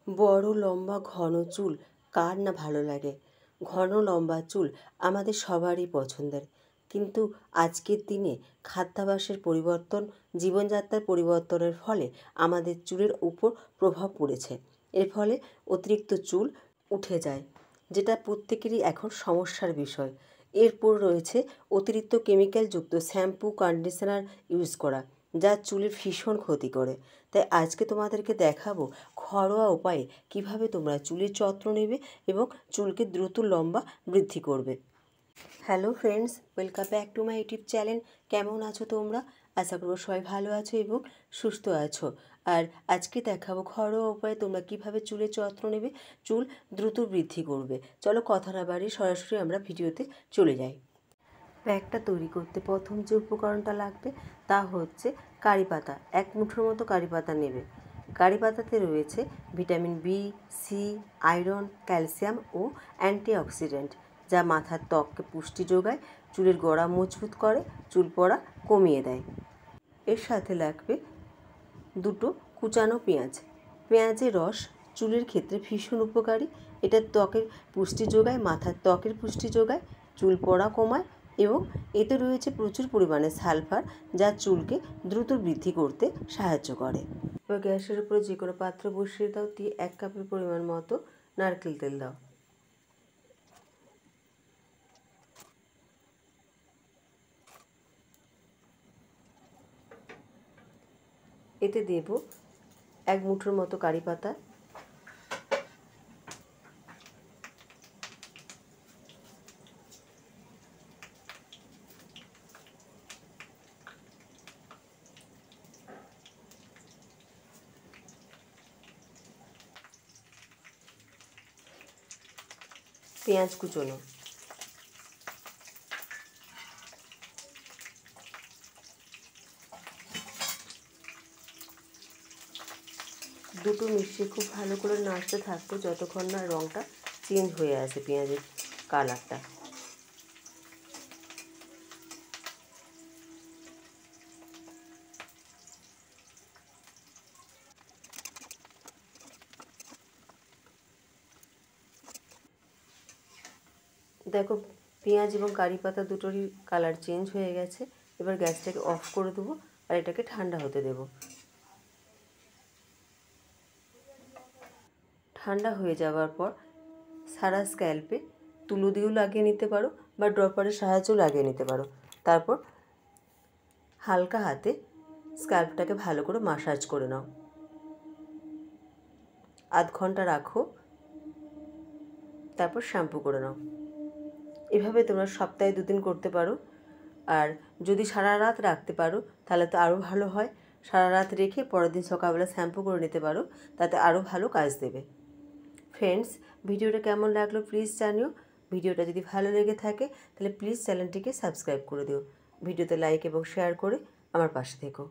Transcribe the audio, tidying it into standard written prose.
বড় লম্বা ঘন চুল কার না ভালো লাগে। ঘন লম্বা চুল আমাদের সবারই পছন্দের, কিন্তু আজকের দিনে খাদ্যাভ্যাসের পরিবর্তন, জীবনযাত্রার পরিবর্তনের ফলে আমাদের চুলের উপর প্রভাব পড়েছে। এর ফলে অতিরিক্ত চুল উঠে যায়, যেটা প্রত্যেকেরই এখন সমস্যার বিষয়। এরপর রয়েছে অতিরিক্ত কেমিক্যালযুক্ত শ্যাম্পু, কন্ডিশনার ইউজ করা, যা চুলের ভীষণ ক্ষতি করে। তাই আজকে তোমাদেরকে দেখাবো ঘরোয়া উপায়ে কিভাবে তোমরা চুলের যত্ন নেবে এবং চুলকে দ্রুত লম্বা বৃদ্ধি করবে। Hello friends, welcome back to my YouTube channel. কেমন আছো তোমরা? আশা করবো সবাই ভালো আছো এবং সুস্থ আছো। আর আজকে দেখাবো ঘরোয়া উপায়ে তোমরা কিভাবে চুলের যত্ন নেবে, চুল দ্রুত বৃদ্ধি করবে। চলো কথা না বাড়িয়ে সরাসরি আমরা ভিডিওতে চলে যাই। প্যাকটা তৈরি করতে প্রথম যে উপকরণটা লাগবে তা হচ্ছে কারি পাতা। 1 মুঠোর মতো কারি পাতা নেবে। কারি পাতাতে রয়েছে vitamin B, C, iron, calcium ও অ্যান্টিঅক্সিডেন্ট, যা মাথার ত্বককে পুষ্টি যোগায়, চুলের গোড়া মজবুত করে, চুল পড়া কমিয়ে দেয়। এর সাথে লাগবে 2 কুচানো পেঁয়াজ। পেঁয়াজের রস চুলের ক্ষেত্রে ভীষণ উপকারী। এটা ত্বকের পুষ্টি যোগায়, মাথার ত্বকের পুষ্টি যোগায়, চুল পড়া কমায় এবং এতে রয়েছে প্রচুর পরিমাণে সালফার, যা চুলকে দ্রুত বৃদ্ধি করতে সাহায্য করে। এবার গ্যাসের উপরে যে কোনো পাত্র বসিয়ে দাও, দিয়ে 1 কাপের পরিমাণ মতো নারকেল তেল দাও। এতে দেব 1 মুঠোর মতো কারি পাতা, পেঁয়াজ কুচোনো, দুটো মিশিয়ে খুব ভালো করে নাড়তে থাকবো যতক্ষণ না রঙটা চেঞ্জ হয়ে আসে, পেঁয়াজের কালারটা। দেখো পেঁয়াজ এবং কারি পাতা দুটোরই কালার চেঞ্জ হয়ে গেছে। এবার গ্যাসটাকে অফ করে দেবো আর এটাকে ঠান্ডা হতে দেব। ঠান্ডা হয়ে যাওয়ার পর সারা স্ক্যাল্পে তুলো দিয়েও লাগিয়ে নিতে পারো বা ড্রপারের সাহায্যেও লাগিয়ে নিতে পারো। তারপর হালকা হাতে স্ক্যাল্পটাকে ভালো করে মাসাজ করে নাও। আধ ঘন্টা রাখো, তারপর শ্যাম্পু করে নাও। এভাবে তোমরা সপ্তাহে 2 দিন করতে পারো। আর যদি সারা রাত রাখতে পারো তাহলে তো আরও ভালো হয়। সারা রাত রেখে পরের দিন সকালবেলা শ্যাম্পু করে নিতে পারো, তাতে আরও ভালো কাজ দেবে। ফ্রেন্ডস, ভিডিওটা কেমন লাগলো প্লিজ জানিও। ভিডিওটা যদি ভালো লেগে থাকে তাহলে প্লিজ চ্যানেলটিকে সাবস্ক্রাইব করে দিও। ভিডিওতে লাইক এবং শেয়ার করে আমার পাশে থেকো।